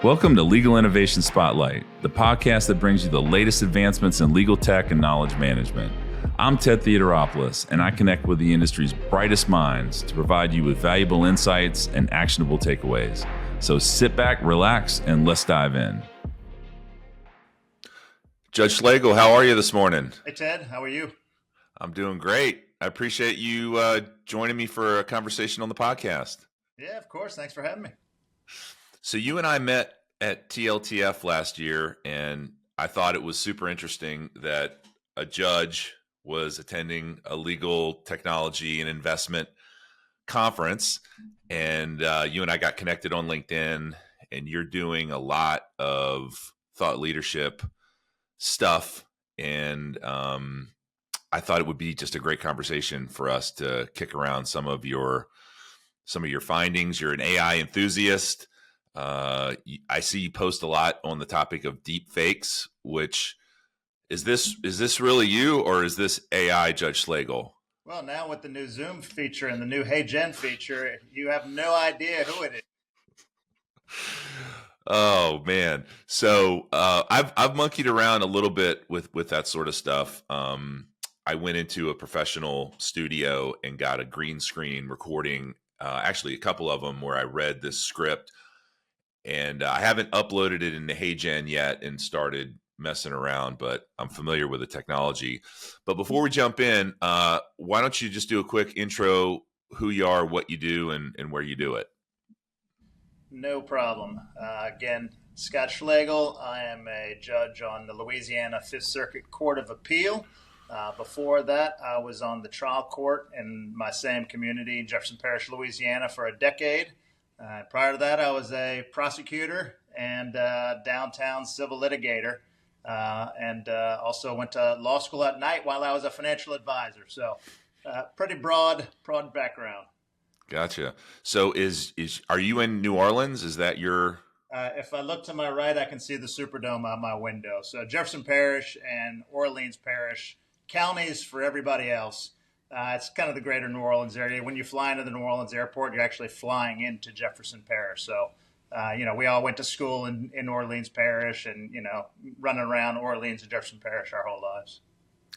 Welcome to Legal Innovation Spotlight, the podcast that brings you the latest advancements in legal tech and knowledge management. I'm Ted Theodoropoulos, and I connect with the industry's brightest minds to provide you with valuable insights and actionable takeaways. So sit back, relax, and let's dive in. Judge Schlegel, how are you this morning? Hey, Ted. How are you? I'm doing great. I appreciate you joining me for a conversation on the podcast. Yeah, of course. Thanks for having me. So you and I met at TLTF last year, and I thought it was super interesting that a judge was attending a legal technology and investment conference, and you and I got connected on LinkedIn, and you're doing a lot of thought leadership stuff, and I thought it would be just a great conversation for us to kick around some of your findings. You're an AI enthusiast. I see you post a lot on the topic of deep fakes, which is this really you, or is this AI, Judge Schlegel? Well, now with the new Zoom feature and the new Hey Gen feature, you have no idea who it is. Oh man. So I've monkeyed around a little bit with that sort of stuff. I went into a professional studio and got a green screen recording, actually a couple of them, where I read this script. And I haven't uploaded it into HeyGen yet and started messing around, but I'm familiar with the technology. But before we jump in, why don't you just do a quick intro, who you are, what you do, and where you do it? No problem. Again, Scott Schlegel. I am a judge on the Louisiana Fifth Circuit Court of Appeal. Before that, I was on the trial court in my same community, Jefferson Parish, Louisiana, for a decade. Prior to that, I was a prosecutor and downtown civil litigator, and also went to law school at night while I was a financial advisor. So pretty broad background. Gotcha. So are you in New Orleans? Is that your... If I look to my right, I can see the Superdome out my window. So Jefferson Parish and Orleans Parish, counties for everybody else. It's kind of the greater New Orleans area. When you fly into the New Orleans airport, you're actually flying into Jefferson Parish. So, we all went to school in Orleans Parish and, running around Orleans and Jefferson Parish our whole lives.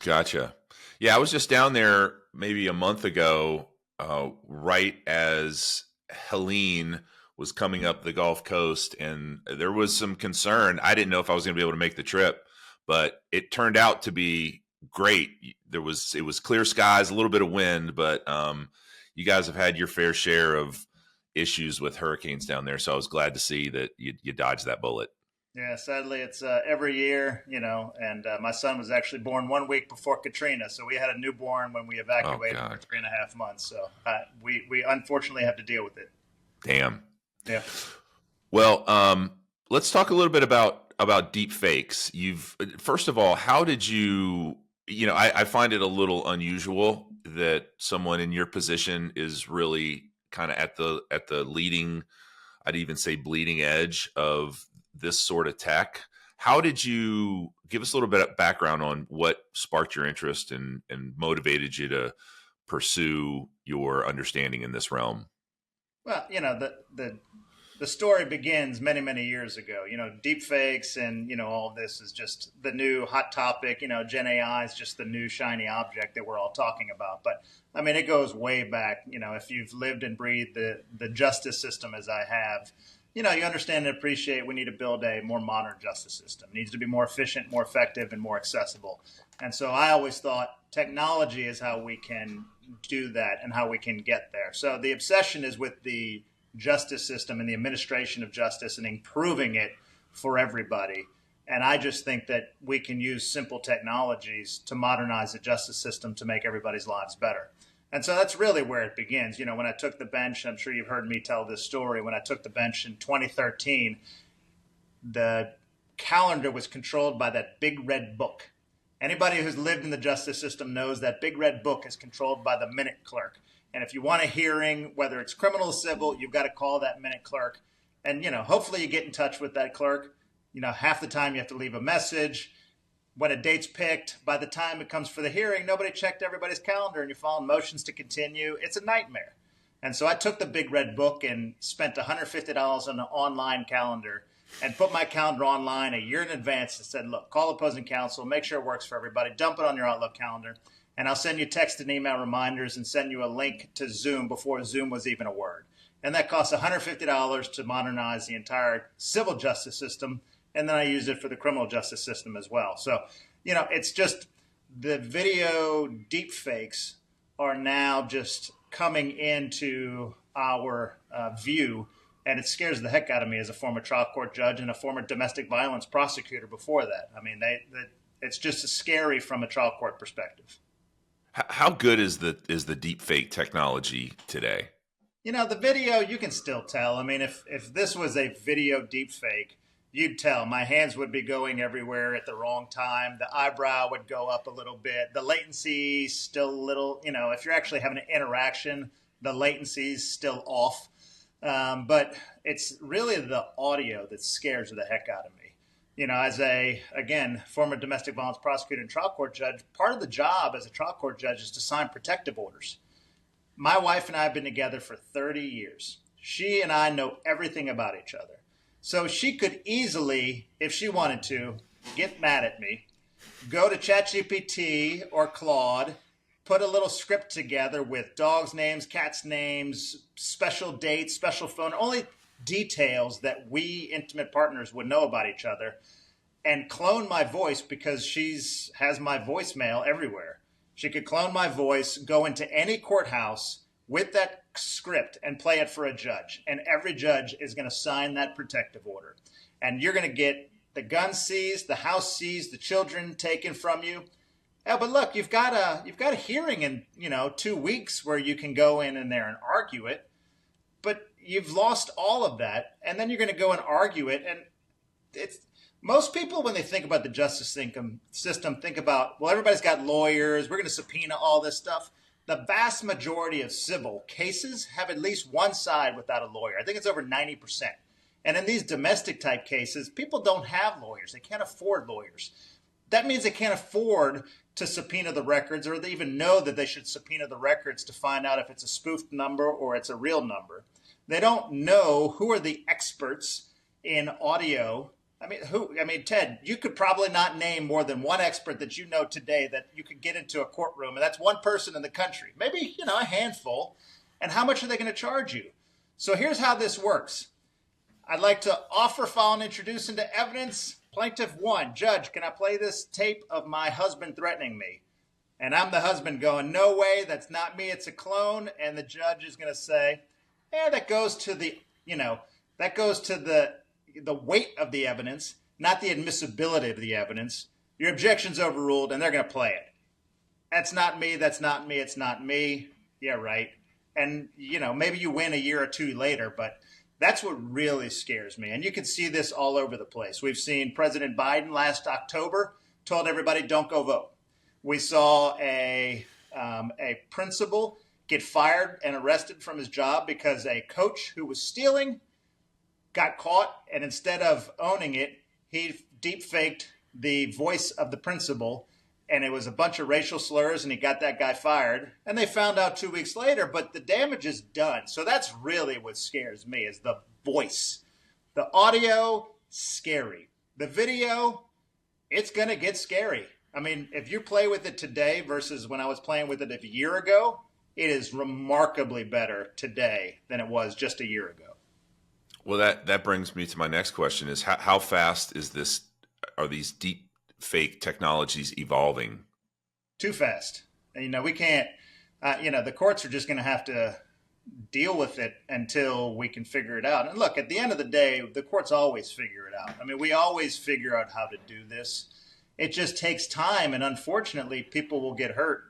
Gotcha. Yeah, I was just down there maybe a month ago, right as Helene was coming up the Gulf Coast, and there was some concern. I didn't know if I was going to be able to make the trip, but it turned out to be great. It was clear skies, a little bit of wind, but you guys have had your fair share of issues with hurricanes down there. So I was glad to see that you dodged that bullet. Yeah, sadly, it's every year, and my son was actually born 1 week before Katrina. So we had a newborn when we evacuated for 3.5 months. So we unfortunately have to deal with it. Damn. Yeah. Well, let's talk a little bit about deep fakes. First of all, how did you... I find it a little unusual that someone in your position is really kind of at the leading, I'd even say bleeding edge of this sort of tech. How did you give us a little bit of background on what sparked your interest and motivated you to pursue your understanding in this realm? Well, the story begins many, many years ago. Deep fakes and, all of this is just the new hot topic. Gen AI is just the new shiny object that we're all talking about. But, it goes way back. If you've lived and breathed the justice system as I have, you understand and appreciate we need to build a more modern justice system. It needs to be more efficient, more effective, and more accessible. And so I always thought technology is how we can do that and how we can get there. So the obsession is with the justice system and the administration of justice and improving it for everybody. And I just think that we can use simple technologies to modernize the justice system to make everybody's lives better. And so that's really where it begins. When I took the bench, I'm sure you've heard me tell this story. When I took the bench in 2013, the calendar was controlled by that big red book. Anybody who's lived in the justice system knows that big red book is controlled by the minute clerk. And if you want a hearing, whether it's criminal or civil, you've got to call that minute clerk. And, hopefully you get in touch with that clerk. Half the time you have to leave a message. When a date's picked, by the time it comes for the hearing, nobody checked everybody's calendar and you're filing motions to continue. It's a nightmare. And so I took the big red book and spent $150 on an online calendar and put my calendar online a year in advance and said, look, call opposing counsel, make sure it works for everybody, dump it on your Outlook calendar, and I'll send you text and email reminders and send you a link to Zoom before Zoom was even a word. And that costs $150 to modernize the entire civil justice system. And then I use it for the criminal justice system as well. So, it's just the video deep fakes are now just coming into our view. And it scares the heck out of me as a former trial court judge and a former domestic violence prosecutor before that. I mean, it's just scary from a trial court perspective. How good is the deep fake technology today? The video, you can still tell. I mean, if this was a video deep fake, you'd tell. My hands would be going everywhere at the wrong time. The eyebrow would go up a little bit. The latency still a little, if you're actually having an interaction, the latency is still off. But it's really the audio that scares the heck out of me. As again, former domestic violence prosecutor and trial court judge, part of the job as a trial court judge is to sign protective orders. My wife and I have been together for 30 years. She and I know everything about each other. So she could easily, if she wanted to, get mad at me, go to ChatGPT or Claude, put a little script together with dogs' names, cats' names, special dates, special phone, only details that we intimate partners would know about each other, and clone my voice because has my voicemail everywhere. She could clone my voice, go into any courthouse with that script and play it for a judge. And every judge is going to sign that protective order. And you're going to get the gun seized, the house seized, the children taken from you. Yeah, but look, you've got a hearing in 2 weeks where you can go in there and argue it. But you've lost all of that, and then you're going to go and argue it. And it's most people, when they think about the justice system, think about, well, everybody's got lawyers. We're going to subpoena all this stuff. The vast majority of civil cases have at least one side without a lawyer. I think it's over 90%. And in these domestic type cases, people don't have lawyers. They can't afford lawyers. That means they can't afford to subpoena the records, or they even know that they should subpoena the records to find out if it's a spoofed number or it's a real number. They don't know who are the experts in audio. I mean, Ted, you could probably not name more than one expert that you know today that you could get into a courtroom, and that's one person in the country, maybe, a handful. And how much are they going to charge you? So here's how this works. I'd like to offer, file, and introduce into evidence. Plaintiff 1, Judge, can I play this tape of my husband threatening me? And I'm the husband going, no way, that's not me, it's a clone. And the judge is going to say, that goes to the weight of the evidence, not the admissibility of the evidence. Your objection's overruled, and they're going to play it. That's not me, it's not me. Yeah, right. And, maybe you win a year or two later, but that's what really scares me. And you can see this all over the place. We've seen President Biden last October told everybody, don't go vote. We saw a principal get fired and arrested from his job because a coach who was stealing got caught, and instead of owning it, he deep faked the voice of the principal, and it was a bunch of racial slurs, and he got that guy fired. And they found out 2 weeks later, but the damage is done. So that's really what scares me, is the voice. The audio, scary. The video, it's going to get scary. I mean, if you play with it today versus when I was playing with it a year ago, it is remarkably better today than it was just a year ago. Well, that brings me to my next question: is how fast are these deep fake technologies evolving? Too fast. And, we can't. The courts are just going to have to deal with it until we can figure it out. And look, at the end of the day, the courts always figure it out. I mean, we always figure out how to do this. It just takes time, and unfortunately, people will get hurt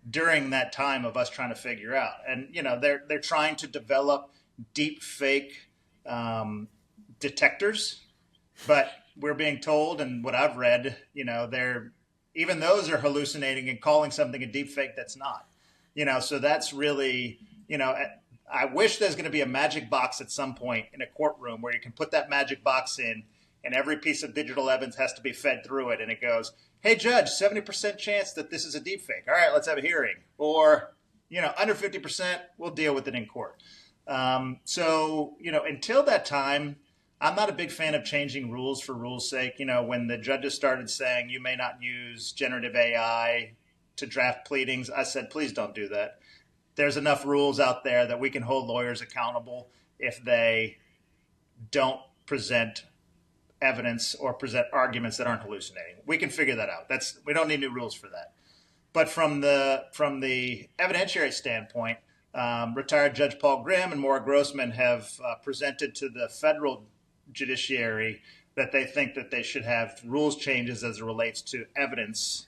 during that time of us trying to figure out. And they're trying to develop deep fake detectors, but we're being told, and what I've read, even those are hallucinating and calling something a deep fake that's not. So that's really, I wish there's going to be a magic box at some point in a courtroom where you can put that magic box in, and every piece of digital evidence has to be fed through it, and it goes, hey, judge, 70% chance that this is a deep fake. All right, let's have a hearing. Or, under 50%, we'll deal with it in court. So, until that time, I'm not a big fan of changing rules for rules' sake. When the judges started saying you may not use generative AI to draft pleadings, I said, please don't do that. There's enough rules out there that we can hold lawyers accountable if they don't present evidence or present arguments that aren't hallucinating. We can figure that out. We don't need new rules for that. But from the evidentiary standpoint, retired Judge Paul Grimm and Maura Grossman have presented to the federal judiciary that they think that they should have rules changes as it relates to evidence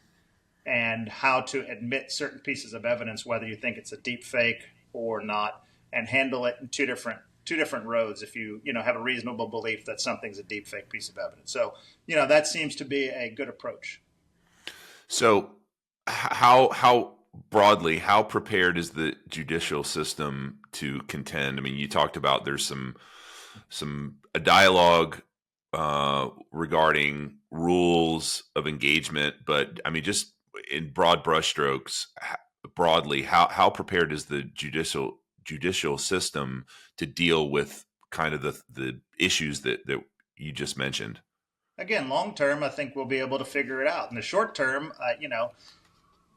and how to admit certain pieces of evidence, whether you think it's a deep fake or not, and handle it in two different roads if you have a reasonable belief that something's a deep fake piece of evidence. So that seems to be a good approach. So how broadly, how prepared is the judicial system to contend? I mean, you talked about there's a dialogue regarding rules of engagement, but I mean, just in broad brushstrokes, broadly, how prepared is the judicial system to deal with kind of the issues that you just mentioned? Again, long term, I think we'll be able to figure it out. In the short term,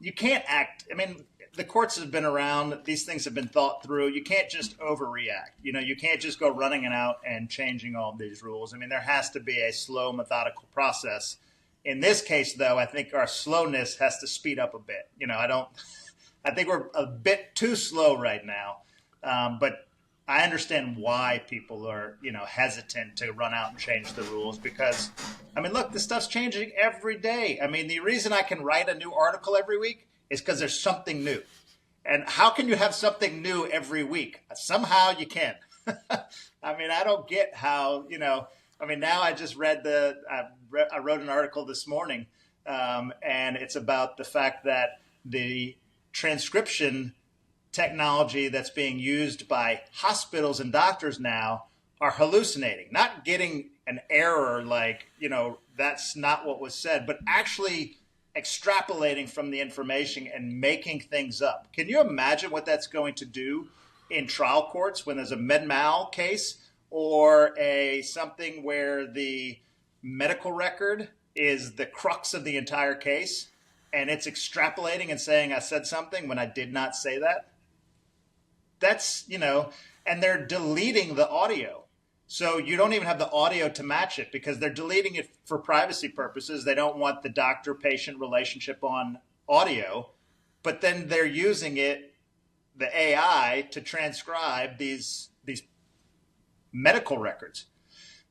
you can't act. I mean, the courts have been around. These things have been thought through. You can't just overreact. You can't just go running out and changing all of these rules. I mean, there has to be a slow, methodical process. In this case, though, I think our slowness has to speed up a bit. I think we're a bit too slow right now. But I understand why people are, hesitant to run out and change the rules because, I mean, look, this stuff's changing every day. I mean, the reason I can write a new article every week is because there's something new. And how can you have something new every week? Somehow you can. I mean, I don't get how, now I just I wrote an article this morning, and it's about the fact that the transcription technology that's being used by hospitals and doctors now are hallucinating, not getting an error like, that's not what was said, but actually extrapolating from the information and making things up. Can you imagine what that's going to do in trial courts when there's a med mal case or something where the medical record is the crux of the entire case and it's extrapolating and saying I said something when I did not say that? That's, and they're deleting the audio. So you don't even have the audio to match it because they're deleting it for privacy purposes. They don't want the doctor-patient relationship on audio, but then they're using the AI, to transcribe these medical records.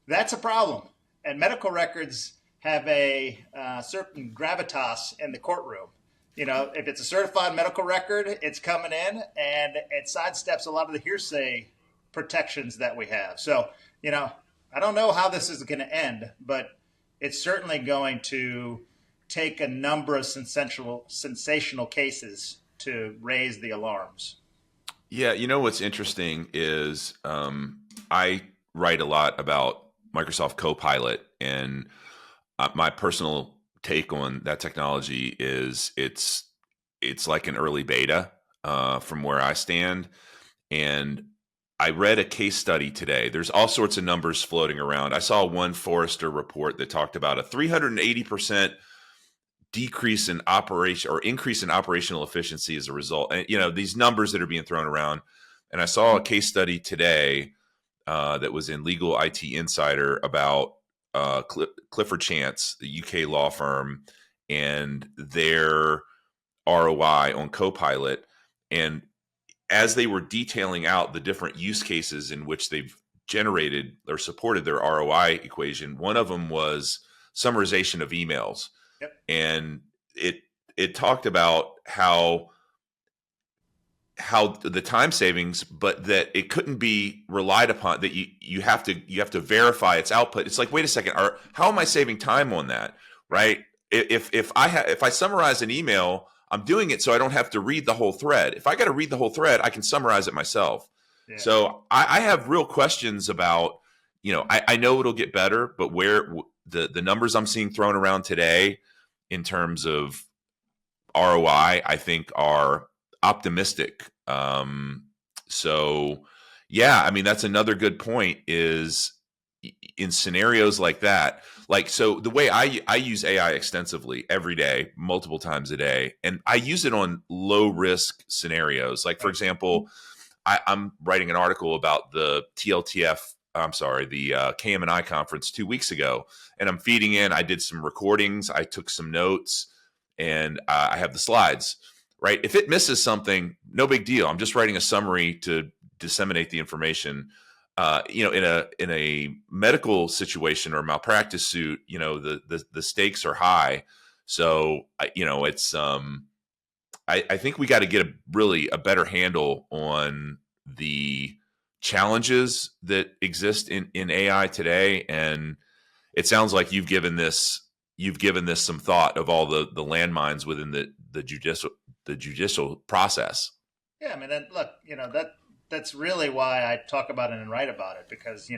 That's a problem. And medical records have a certain gravitas in the courtroom. If it's a certified medical record, it's coming in and it sidesteps a lot of the hearsay protections that we have. So, I don't know how this is going to end, but it's certainly going to take a number of sensational cases to raise the alarms. Yeah, what's interesting is I write a lot about Microsoft Copilot, and my personal take on that technology is it's like an early beta from where I stand. And I read a case study today. There's all sorts of numbers floating around. I saw one Forrester report that talked about a 380% decrease in operation or increase in operational efficiency as a result. And, these numbers that are being thrown around. And I saw a case study today that was in Legal IT Insider about Clifford Chance, the UK law firm, and their ROI on Copilot. And as they were detailing out the different use cases in which they've generated or supported their ROI equation, one of them was summarization of emails. Yep. And it talked about how the time savings, but that it couldn't be relied upon, that you have to verify its output. It's like, wait a second, how am I saving time on that? Right? If I summarize an email, I'm doing it so I don't have to read the whole thread. If I got to read the whole thread, I can summarize it myself. Yeah. So I have real questions about, I know it'll get better, but where the numbers I'm seeing thrown around today in terms of ROI, I think are optimistic. So yeah, I mean, that's another good point is, in scenarios like that, like, so the way I use AI extensively every day, multiple times a day, and I use it on low risk scenarios. Like, for example, I'm writing an article about the TLTF. I'm sorry, the KM&I conference 2 weeks ago, and I'm feeding in. I did some recordings, I took some notes, and I have the slides. Right? If it misses something, no big deal. I'm just writing a summary to disseminate the information. In a medical situation or malpractice suit, the stakes are high. So it's I think we got to get a better handle on the challenges that exist in AI today. And it sounds like you've given this some thought of all the landmines within the judicial process. Yeah, I mean, look, that's really why I talk about it and write about it, because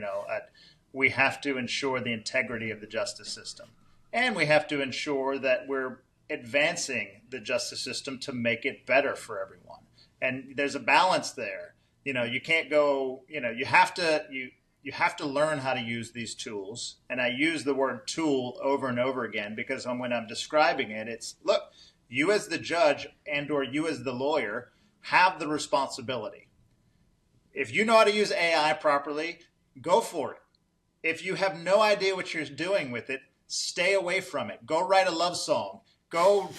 we have to ensure the integrity of the justice system, and we have to ensure that we're advancing the justice system to make it better for everyone. And there's a balance there. You can't go. You have to learn how to use these tools, and I use the word tool over and over again because when I'm describing it, it's, look, you as the judge and or you as the lawyer have the responsibility. If you know how to use AI properly, go for it. If you have no idea what you're doing with it, stay away from it. Go write a love song. Go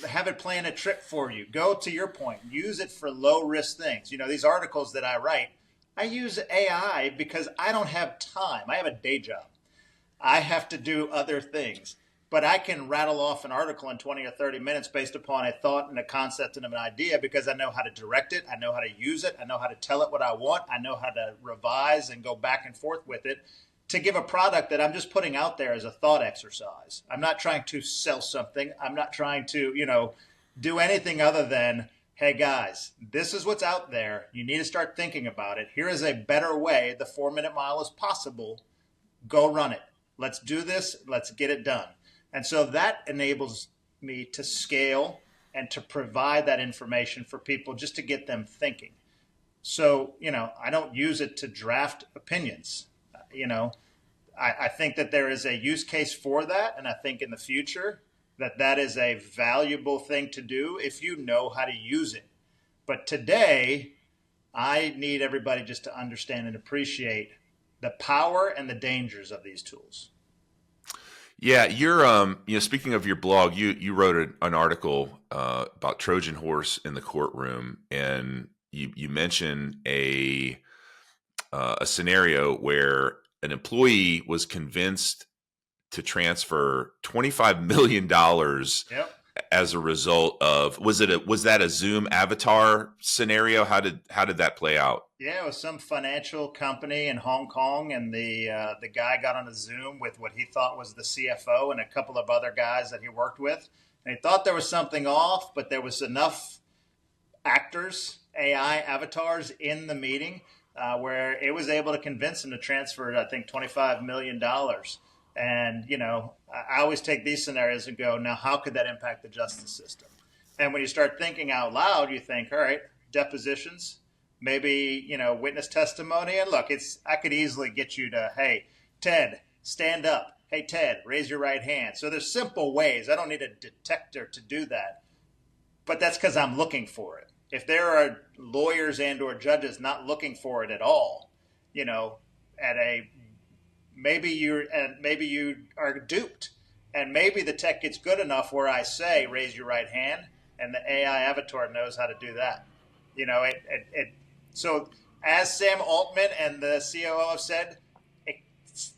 have it plan a trip for you. Go, to your point, use it for low risk things. These articles that I write, I use AI because I don't have time. I have a day job. I have to do other things. But I can rattle off an article in 20 or 30 minutes based upon a thought and a concept and an idea, because I know how to direct it. I know how to use it. I know how to tell it what I want. I know how to revise and go back and forth with it to give a product that I'm just putting out there as a thought exercise. I'm not trying to sell something. I'm not trying to, do anything other than, hey guys, this is what's out there. You need to start thinking about it. Here is a better way. The 4-minute mile is possible. Go run it. Let's do this. Let's get it done. And so that enables me to scale and to provide that information for people, just to get them thinking. So, I don't use it to draft opinions. I think that there is a use case for that. And I think in the future that is a valuable thing to do if you know how to use it. But today, I need everybody just to understand and appreciate the power and the dangers of these tools. Yeah, you're speaking of your blog, you wrote an article about Trojan horse in the courtroom, and you mentioned a scenario where an employee was convinced to transfer $25 million Yep. as a result of, was that a Zoom avatar scenario? How did that play out? Yeah, it was some financial company in Hong Kong, and the guy got on a Zoom with what he thought was the CFO and a couple of other guys that he worked with, and he thought there was something off, but there was enough actors, AI avatars in the meeting where it was able to convince him to transfer, I think, $25 million. And, I always take these scenarios and go, now, how could that impact the justice system? And when you start thinking out loud, you think, all right, depositions, maybe, witness testimony. And look, I could easily get you to, hey, Ted, stand up. Hey, Ted, raise your right hand. So there's simple ways. I don't need a detector to do that. But that's because I'm looking for it. If there are lawyers and or judges not looking for it at all, maybe you are duped, and maybe the tech gets good enough where I say raise your right hand, and the AI avatar knows how to do that. So as Sam Altman and the COO have said,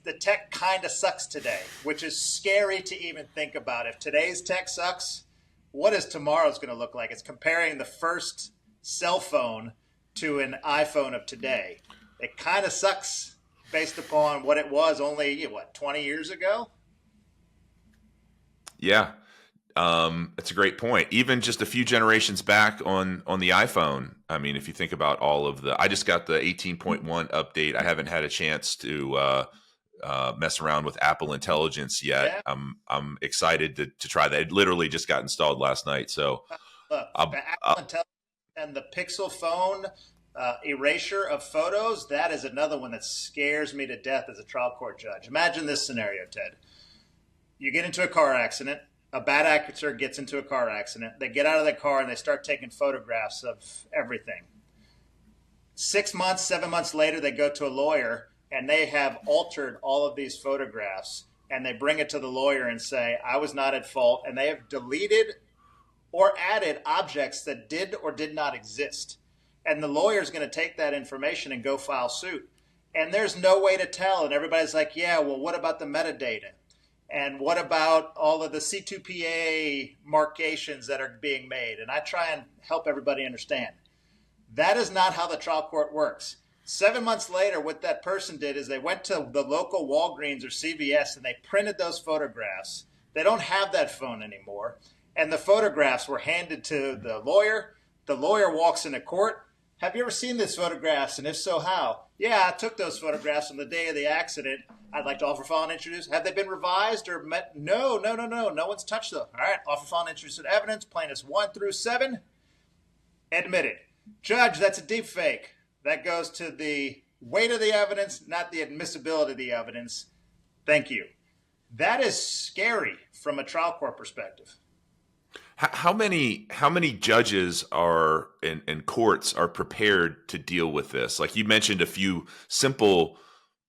the tech kind of sucks today, which is scary to even think about. If today's tech sucks, what is tomorrow's going to look like? It's comparing the first cell phone to an iPhone of today. It kind of sucks based upon what it was only, 20 years ago? Yeah. That's a great point. Even just a few generations back on the iPhone. I mean, if you think about I just got the 18.1 update. I haven't had a chance to mess around with Apple Intelligence yet. Yeah. I'm excited to try that. It literally just got installed last night. So Look, the Apple Intelligence and the Pixel phone Erasure of photos, that is another one that scares me to death as a trial court judge. Imagine this scenario, Ted. You get into a car accident. A bad actor gets into a car accident. They get out of the car and they start taking photographs of everything. 6 months, 7 months later, they go to a lawyer and they have altered all of these photographs, and they bring it to the lawyer and say, I was not at fault. And they have deleted or added objects that did or did not exist. And the lawyer is going to take that information and go file suit. And there's no way to tell. And everybody's like, yeah, well, what about the metadata? And what about all of the C2PA markations that are being made? And I try and help everybody understand. That is not how the trial court works. 7 months later, what that person did is they went to the local Walgreens or CVS and they printed those photographs. They don't have that phone anymore. And the photographs were handed to the lawyer. The lawyer walks into court. Have you ever seen these photographs? And if so, how? Yeah, I took those photographs on the day of the accident. I'd like to offer, file, and introduce. Have they been revised or met? No. No one's touched them. All right, offer, file, and introduce evidence. Plaintiffs 1 through 7. Admitted. Judge, that's a deep fake. That goes to the weight of the evidence, not the admissibility of the evidence. Thank you. That is scary from a trial court perspective. How many judges are and courts are prepared to deal with this? Like you mentioned, a few simple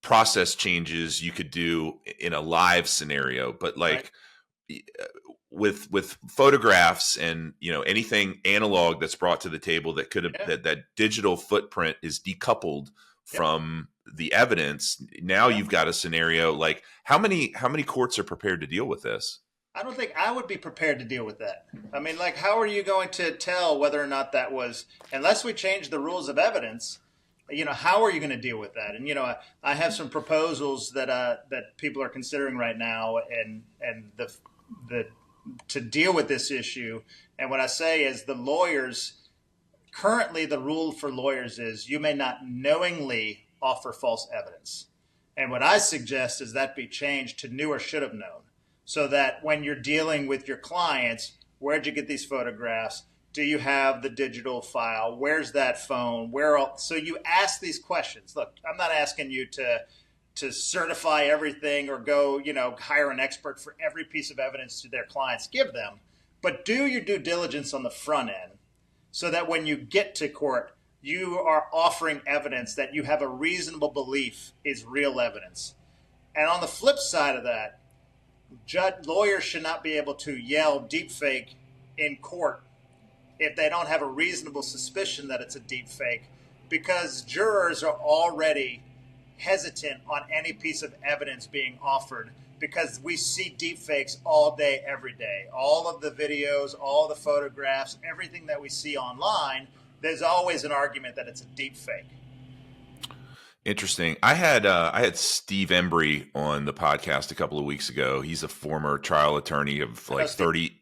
process changes you could do in a live scenario, but like with photographs and anything analog that's brought to the table that could have that digital footprint is decoupled from the evidence. Now you've got a scenario like how many courts are prepared to deal with this? I don't think I would be prepared to deal with that. I mean, like, how are you going to tell whether or not that was, unless we change the rules of evidence, how are you going to deal with that? And, I have some proposals that people are considering right now and to deal with this issue. And what I say is the lawyers, currently the rule for lawyers is you may not knowingly offer false evidence. And what I suggest is that be changed to knew or should have known. So that when you're dealing with your clients, where'd you get these photographs? Do you have the digital file? Where's that phone? So you ask these questions. Look, I'm not asking you to certify everything or go, hire an expert for every piece of evidence to their clients. Give them. But do your due diligence on the front end so that when you get to court, you are offering evidence that you have a reasonable belief is real evidence. And on the flip side of that, lawyers should not be able to yell deepfake in court if they don't have a reasonable suspicion that it's a deepfake, because jurors are already hesitant on any piece of evidence being offered because we see deepfakes all day, every day. All of the videos, all the photographs, everything that we see online, there's always an argument that it's a deepfake. Interesting. I had Steve Embry on the podcast a couple of weeks ago. He's a former trial attorney of like 30,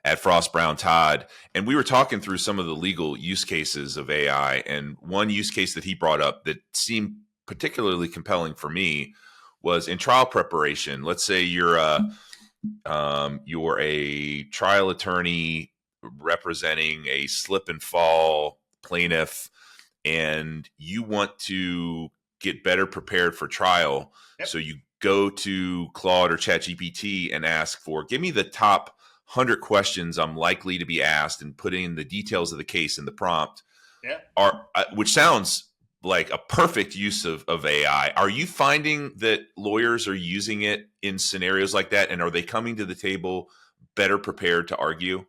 at Frost Brown Todd, and we were talking through some of the legal use cases of AI. And one use case that he brought up that seemed particularly compelling for me was in trial preparation. Let's say you're a trial attorney representing a slip and fall plaintiff, and you want to get better prepared for trial. Yep. So you go to Claude or ChatGPT and ask for, give me the top 100 questions I'm likely to be asked, and put in the details of the case in the prompt. Yeah. Which sounds like a perfect use of AI. Are you finding that lawyers are using it in scenarios like that? And are they coming to the table better prepared to argue?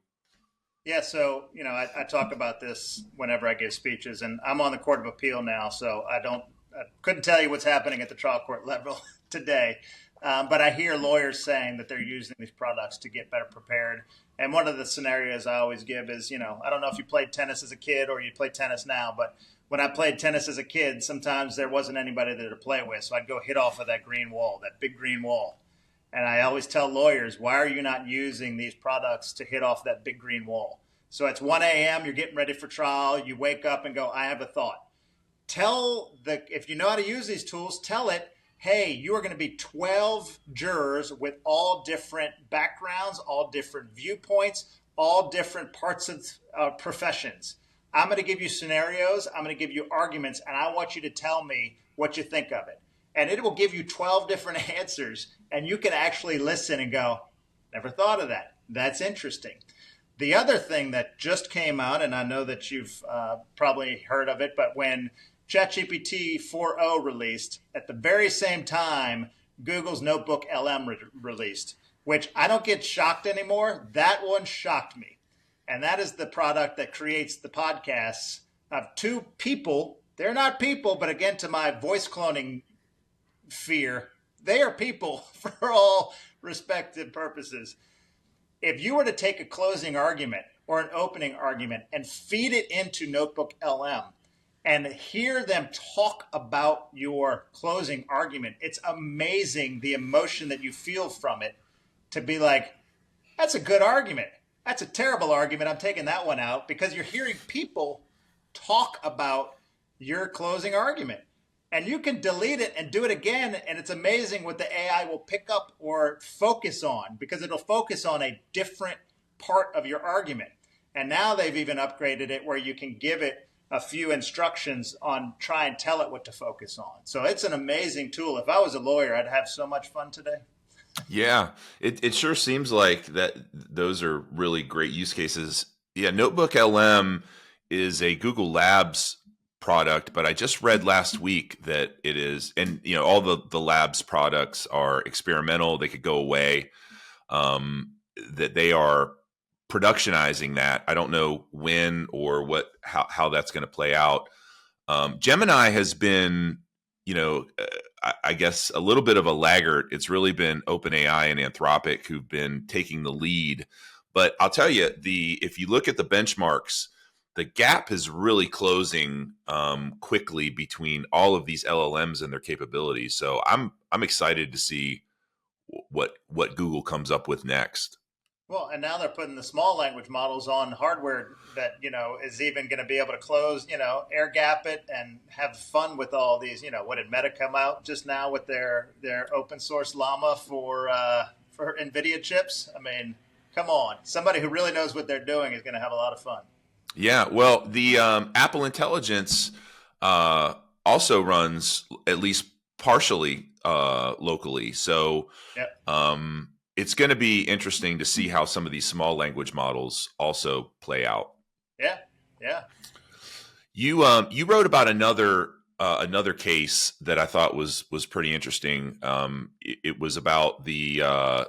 Yeah, so, I talk about this whenever I give speeches, and I'm on the Court of Appeal now, so I couldn't tell you what's happening at the trial court level today, but I hear lawyers saying that they're using these products to get better prepared. And one of the scenarios I always give is, I don't know if you played tennis as a kid or you play tennis now, but when I played tennis as a kid, sometimes there wasn't anybody there to play with, so I'd go hit off of that green wall, that big green wall. And I always tell lawyers, why are you not using these products to hit off that big green wall? So it's 1 a.m., you're getting ready for trial, you wake up and go, I have a thought. If you know how to use these tools, tell it, hey, you are going to be 12 jurors with all different backgrounds, all different viewpoints, all different parts of professions. I'm going to give you scenarios, I'm going to give you arguments, and I want you to tell me what you think of it. And it will give you 12 different answers, and you can actually listen and go, never thought of that. That's interesting. The other thing that just came out, and I know that you've probably heard of it, but when ChatGPT 4.0 released, at the very same time, Google's Notebook LM released, which I don't get shocked anymore. That one shocked me. And that is the product that creates the podcasts of two people. They're not people, but again, to my voice cloning fear, they are people for all respective purposes. If you were to take a closing argument or an opening argument and feed it into Notebook LM and hear them talk about your closing argument, it's amazing the emotion that you feel from it to be like, that's a good argument. That's a terrible argument. I'm taking that one out, because you're hearing people talk about your closing argument. And you can delete it and do it again, and it's amazing what the AI will pick up or focus on, because it'll focus on a different part of your argument. And now they've even upgraded it where you can give it a few instructions on try and tell it what to focus on. So it's an amazing tool. If I was a lawyer, I'd have so much fun today. Yeah, it sure seems like that those are really great use cases. Yeah, Notebook LM is a Google Labs product, but I just read last week that it is, and all the Labs products are experimental. They could go away. That they are productionizing that. I don't know when or how that's going to play out. Gemini has been, I guess a little bit of a laggard. It's really been OpenAI and Anthropic who've been taking the lead. But I'll tell you, if you look at the benchmarks, the gap is really closing quickly between all of these LLMs and their capabilities. So I'm excited to see what Google comes up with next. Well, and now they're putting the small language models on hardware that, is even going to be able to close, air gap it and have fun with all these, what did Meta come out just now with their open source llama for NVIDIA chips? I mean, come on. Somebody who really knows what they're doing is going to have a lot of fun. Yeah, well, the Apple Intelligence also runs at least partially locally. So yep. It's going to be interesting to see how some of these small language models also play out. Yeah, yeah. You wrote about another case that I thought was pretty interesting. It was about the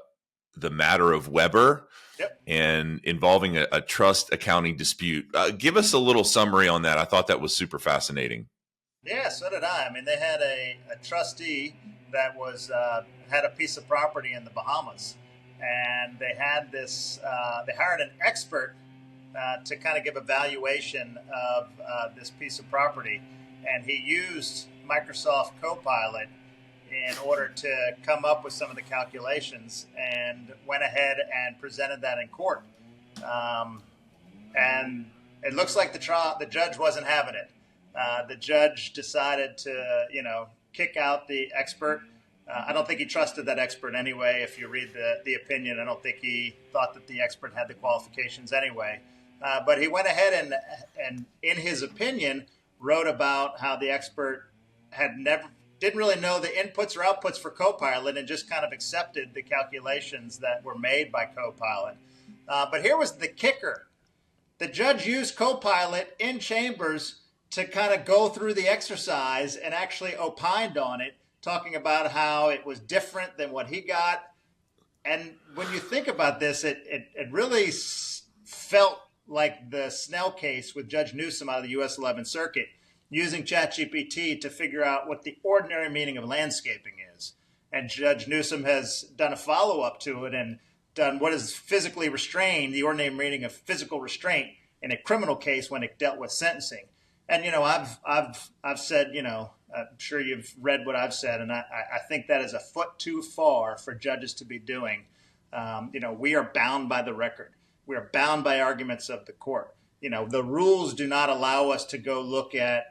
matter of Weber. Yep. And involving a trust accounting dispute. Give us a little summary on that. I thought that was super fascinating. Yeah, so did I. I mean, they had a trustee that was had a piece of property in the Bahamas, and they had this. They hired an expert to kind of give a valuation of this piece of property, and he used Microsoft Copilot in order to come up with some of the calculations, and went ahead and presented that in court. And it looks like the judge wasn't having it. The judge decided to, kick out the expert. I don't think he trusted that expert anyway. If you read the opinion, I don't think he thought that the expert had the qualifications anyway. But he went ahead and in his opinion, wrote about how the expert didn't really know the inputs or outputs for Copilot and just kind of accepted the calculations that were made by Copilot. But here was the kicker. The judge used Copilot in chambers to kind of go through the exercise and actually opined on it, talking about how it was different than what he got. And when you think about this, it really felt like the Snell case with Judge Newsom out of the U.S. 11th Circuit, using ChatGPT to figure out what the ordinary meaning of landscaping is. And Judge Newsom has done a follow-up to it and done what is physically restrained, the ordinary meaning of physical restraint in a criminal case when it dealt with sentencing. And, I've said, I'm sure you've read what I've said, and I think that is a foot too far for judges to be doing. We are bound by the record. We are bound by arguments of the court. The rules do not allow us to go look at,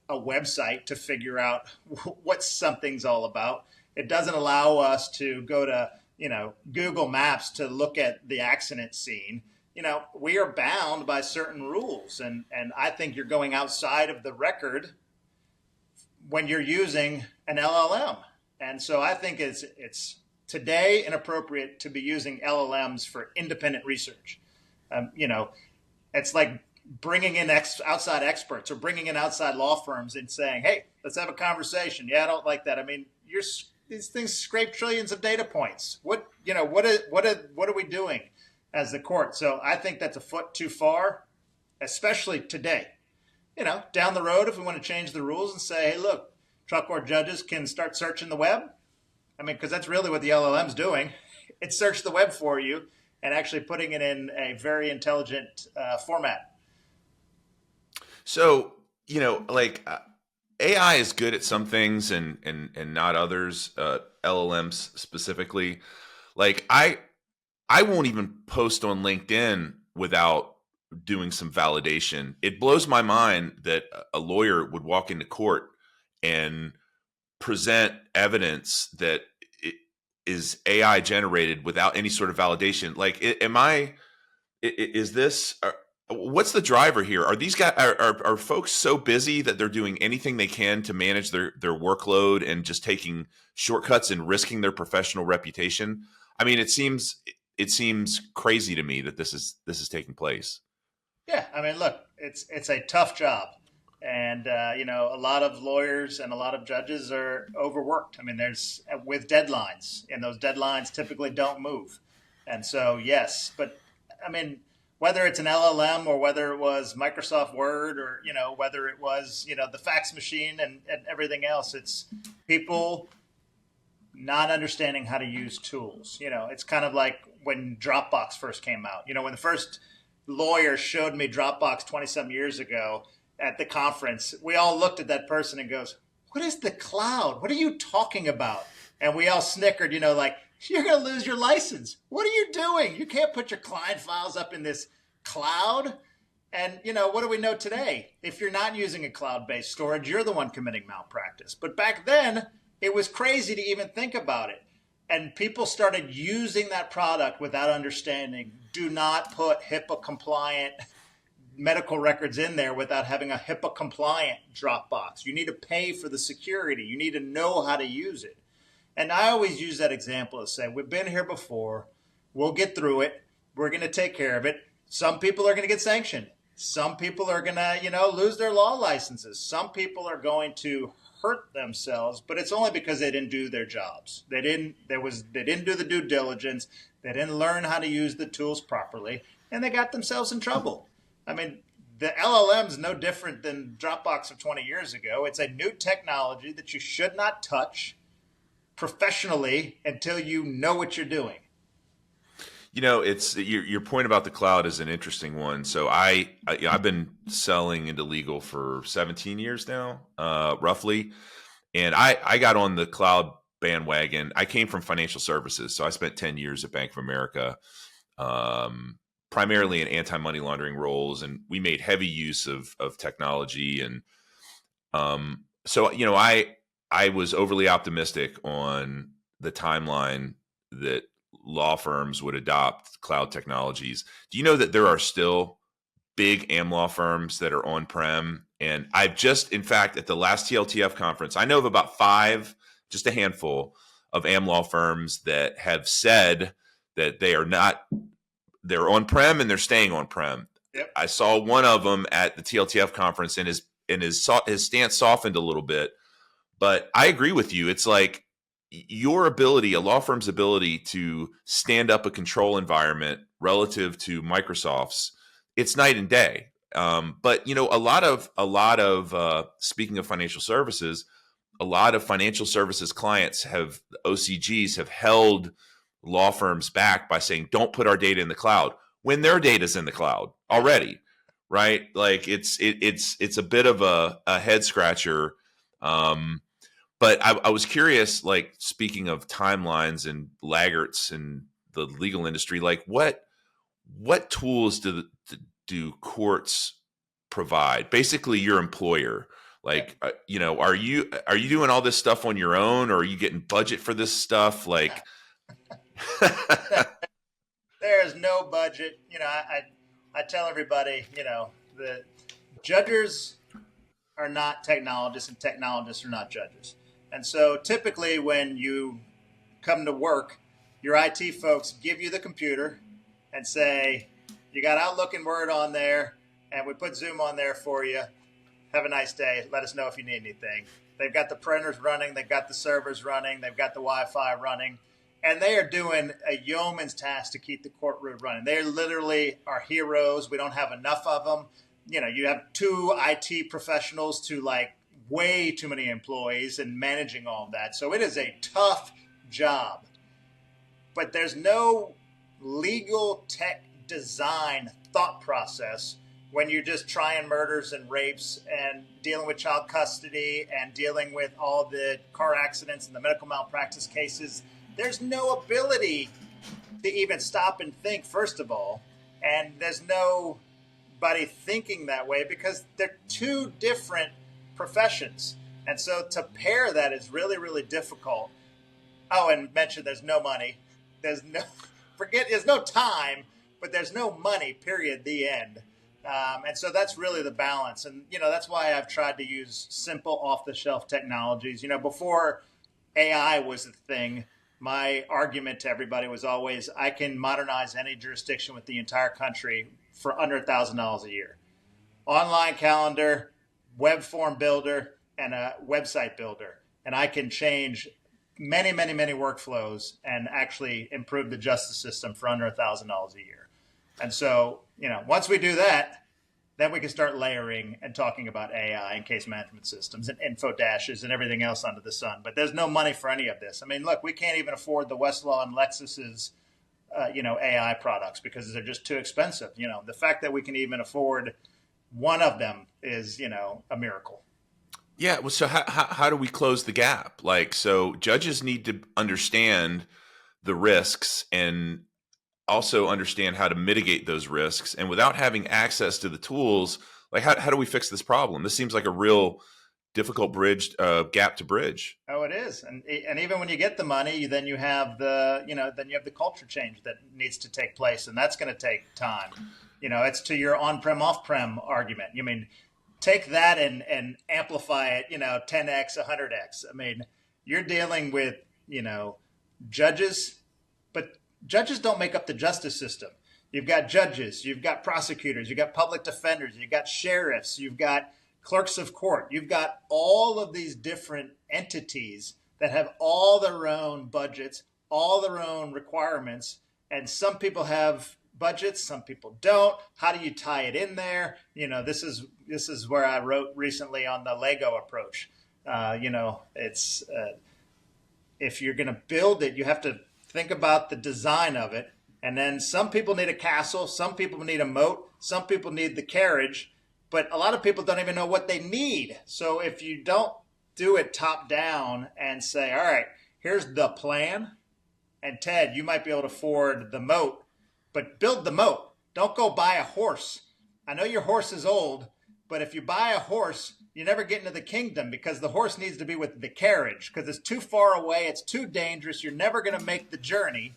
a website to figure out what something's all about. It doesn't allow us to go to, Google Maps to look at the accident scene. we are bound by certain rules, and I think you're going outside of the record when you're using an LLM. And so I think it's today inappropriate to be using LLMs for independent research. It's like bringing in outside experts or bringing in outside law firms and saying, "Hey, let's have a conversation." Yeah, I don't like that. I mean, these things scrape trillions of data points. What are we doing as the court? So I think that's a foot too far, especially today. Down the road, if we want to change the rules and say, "Hey, look, trial court judges can start searching the web." I mean, because that's really what the LLM's doing. It's search the web for you and actually putting it in a very intelligent format. So, AI is good at some things and not others, LLMs specifically. Like I won't even post on LinkedIn without doing some validation. It blows my mind that a lawyer would walk into court and present evidence that it is AI generated without any sort of validation. Like, is this, what's the driver here? Are these guys, are folks so busy that they're doing anything they can to manage their workload and just taking shortcuts and risking their professional reputation? I mean, it seems crazy to me that this is taking place. Yeah, I mean, look, it's a tough job, and a lot of lawyers and a lot of judges are overworked. I mean, there's with deadlines, and those deadlines typically don't move, and so yes, but I mean, whether it's an LLM or whether it was Microsoft Word or whether it was the fax machine and everything else, it's people not understanding how to use tools. It's kind of like when Dropbox first came out. When the first lawyer showed me Dropbox 20-some years ago at the conference, we all looked at that person and goes, "What is the cloud? What are you talking about?" And we all snickered, like, "You're going to lose your license. What are you doing? You can't put your client files up in this cloud." And, what do we know today? If you're not using a cloud-based storage, you're the one committing malpractice. But back then, it was crazy to even think about it. And people started using that product without understanding. Do not put HIPAA-compliant medical records in there without having a HIPAA-compliant Dropbox. You need to pay for the security. You need to know how to use it. And I always use that example to say, we've been here before. We'll get through it. We're going to take care of it. Some people are going to get sanctioned. Some people are going to, lose their law licenses. Some people are going to hurt themselves, but it's only because they didn't do their jobs. They didn't do the due diligence. They didn't learn how to use the tools properly, and they got themselves in trouble. I mean, the LLM is no different than Dropbox of 20 years ago. It's a new technology that you should not touch professionally until you know what you're doing. It's your point about the cloud is an interesting one. So I've been selling into legal for 17 years now, roughly. And I got on the cloud bandwagon. I came from financial services. So I spent 10 years at Bank of America, primarily in anti-money laundering roles. And we made heavy use of technology. And so, I was overly optimistic on the timeline that law firms would adopt cloud technologies. Do you know that there are still big AM law firms that are on-prem? And I've just, in fact, at the last TLTF conference, I know of about 5, just a handful of AM law firms that have said that they're on-prem and they're staying on-prem. Yep. I saw one of them at the TLTF conference and his stance softened a little bit. But I agree with you. It's like, your ability, a law firm's ability to stand up a control environment relative to Microsoft's, it's night and day. But a lot of speaking of financial services, a lot of financial services clients OCGs have held law firms back by saying, "Don't put our data in the cloud," when their data's in the cloud already, right? Like it's a bit of a head scratcher. But I was curious, like, speaking of timelines and laggards in the legal industry, like what tools do courts provide? Basically, your employer. Like, are you doing all this stuff on your own, or are you getting budget for this stuff? Like, there is no budget. I tell everybody, the judges are not technologists and technologists are not judges. And so typically when you come to work, your IT folks give you the computer and say, you got Outlook and Word on there, and we put Zoom on there for you. Have a nice day. Let us know if you need anything. They've got the printers running. They've got the servers running. They've got the Wi-Fi running. And they are doing a yeoman's task to keep the courtroom running. They literally are heroes. We don't have enough of them. You have 2 IT professionals to way too many employees and managing all of that. So it is a tough job. But there's no legal tech design thought process when you're just trying murders and rapes and dealing with child custody and dealing with all the car accidents and the medical malpractice cases. There's no ability to even stop and think, first of all. And there's nobody thinking that way because they're 2 different professions. And so to pair that is really, really difficult. Oh, and mention there's no money. There's no time, but there's no money, period, the end. And so that's really the balance. And, that's why I've tried to use simple off-the-shelf technologies. Before AI was a thing, my argument to everybody was always, I can modernize any jurisdiction with the entire country for under $1,000 a year. Online calendar, web form builder, and a website builder. And I can change many, many, many workflows and actually improve the justice system for under $1,000 a year. And so, once we do that, then we can start layering and talking about AI and case management systems and info dashes and everything else under the sun. But there's no money for any of this. I mean, look, we can't even afford the Westlaw and Lexus's, AI products because they're just too expensive. The fact that we can even afford one of them is, a miracle. Yeah. Well, so how do we close the gap? So judges need to understand the risks and also understand how to mitigate those risks. And without having access to the tools, how do we fix this problem? This seems like a real difficult gap to bridge. Oh, it is. And even when you get the money, then you have the culture change that needs to take place. And that's going to take time. It's to your on-prem, off-prem argument. Take that and amplify it, 10x, 100x. I mean, you're dealing with, judges, but judges don't make up the justice system. You've got judges, you've got prosecutors, you've got public defenders, you've got sheriffs, you've got clerks of court. You've got all of these different entities that have all their own budgets, all their own requirements. And some people have budgets, some people don't. How do you tie it in there? This is where I wrote recently on the Lego approach. It's if you're going to build it, you have to think about the design of it. And then some people need a castle, some people need a moat, some people need the carriage, but a lot of people don't even know what they need. So if you don't do it top down and say, all right, here's the plan, and Ted, you might be able to afford the moat, but build the moat. Don't go buy a horse. I know your horse is old, but if you buy a horse, you never get into the kingdom because the horse needs to be with the carriage because it's too far away. It's too dangerous. You're never going to make the journey.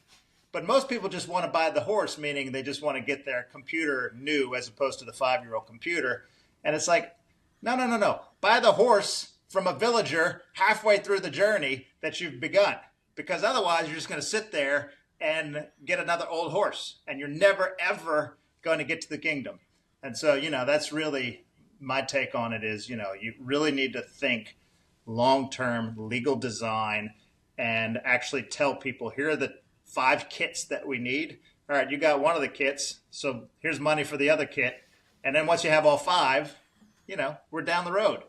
But most people just want to buy the horse, meaning they just want to get their computer new as opposed to the 5-year-old computer. And it's like, no. Buy the horse from a villager halfway through the journey that you've begun because otherwise you're just going to sit there and get another old horse and you're never, ever going to get to the kingdom. And so, that's really my take on it is, you really need to think long-term legal design and actually tell people, here are the 5 kits that we need. All right, you got one of the kits, so here's money for the other kit. And then once you have all 5, we're down the road.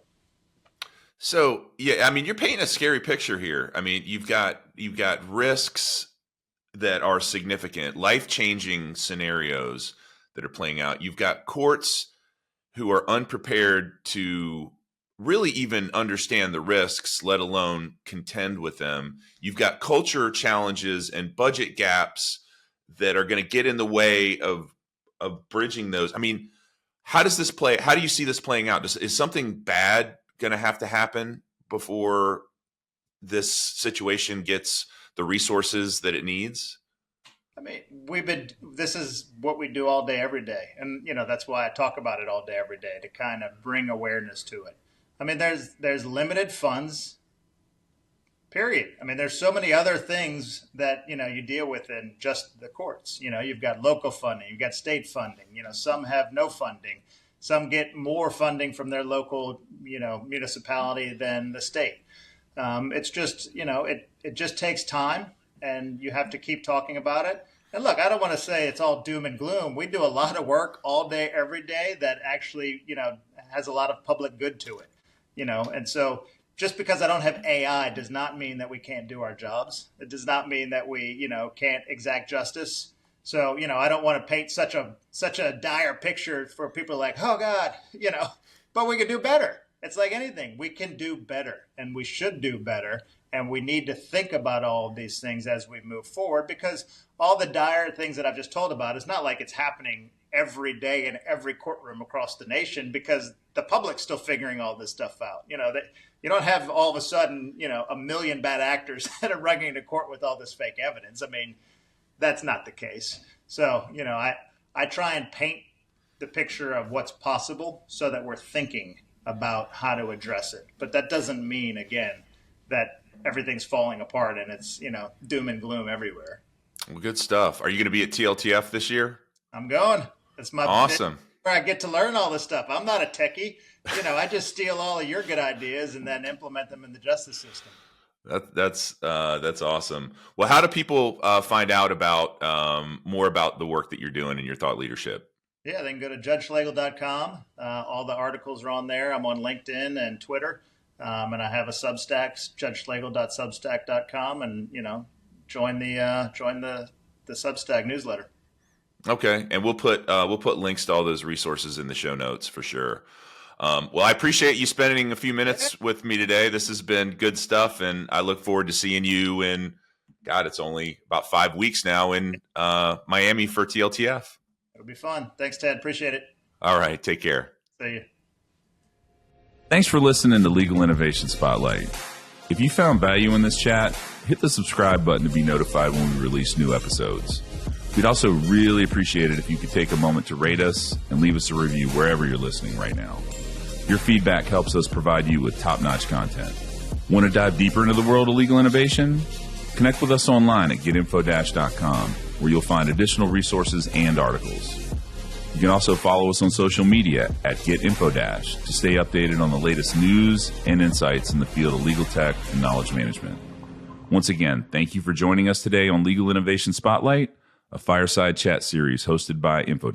So, yeah, I mean, you're painting a scary picture here. I mean, you've got risks that are significant, life-changing scenarios that are playing out. You've got courts who are unprepared to really even understand the risks, let alone contend with them. You've got culture challenges and budget gaps that are going to get in the way of bridging those. I mean, how do you see this playing out? Is something bad going to have to happen before this situation gets the resources that it needs? I mean, this is what we do all day, every day. And, that's why I talk about it all day, every day, to kind of bring awareness to it. I mean, there's limited funds, period. I mean, there's so many other things that, you deal with in just the courts. You've got local funding, you've got state funding, some have no funding. Some get more funding from their local, municipality than the state. It's just, it just takes time, and you have to keep talking about it. And look, I don't want to say it's all doom and gloom. We do a lot of work all day, every day that actually, has a lot of public good to it, And so just because I don't have AI does not mean that we can't do our jobs. It does not mean that we, can't exact justice. So, I don't want to paint such a dire picture for people like, oh God, but we can do better. It's like anything. We can do better, and we should do better. And we need to think about all of these things as we move forward, because all the dire things that I've just told about, it's not like it's happening every day in every courtroom across the nation, because the public's still figuring all this stuff out. That you don't have all of a sudden, a million bad actors that are running into court with all this fake evidence. I mean, that's not the case. So, I try and paint the picture of what's possible so that we're thinking about how to address it. But that doesn't mean, again, that everything's falling apart and it's, doom and gloom everywhere. Well, good stuff. Are you going to be at TLTF this year? I'm going. It's my awesome. Where I get to learn all this stuff. I'm not a techie. I just steal all of your good ideas and then implement them in the justice system. That's awesome. Well, how do people find out about more about the work that you're doing in your thought leadership? Yeah, they can go to judgeschlegel.com. All the articles are on there. I'm on LinkedIn and Twitter, and I have a Substack, judgeschlegel.substack.com, and join the Substack newsletter. Okay, and we'll put links to all those resources in the show notes for sure. Well, I appreciate you spending a few minutes with me today. This has been good stuff, and I look forward to seeing you in, God, it's only about 5 weeks now in Miami for TLTF. It'll be fun. Thanks, Ted. Appreciate it. All right, take care. See you. Thanks for listening to Legal Innovation Spotlight. If you found value in this chat, hit the subscribe button to be notified when we release new episodes. We'd also really appreciate it if you could take a moment to rate us and leave us a review wherever you're listening right now. Your feedback helps us provide you with top-notch content. Want to dive deeper into the world of legal innovation? Connect with us online at getinfo-.com, where you'll find additional resources and articles. You can also follow us on social media at getinfo- to stay updated on the latest news and insights in the field of legal tech and knowledge management. Once again, thank you for joining us today on Legal Innovation Spotlight, a fireside chat series hosted by Info-.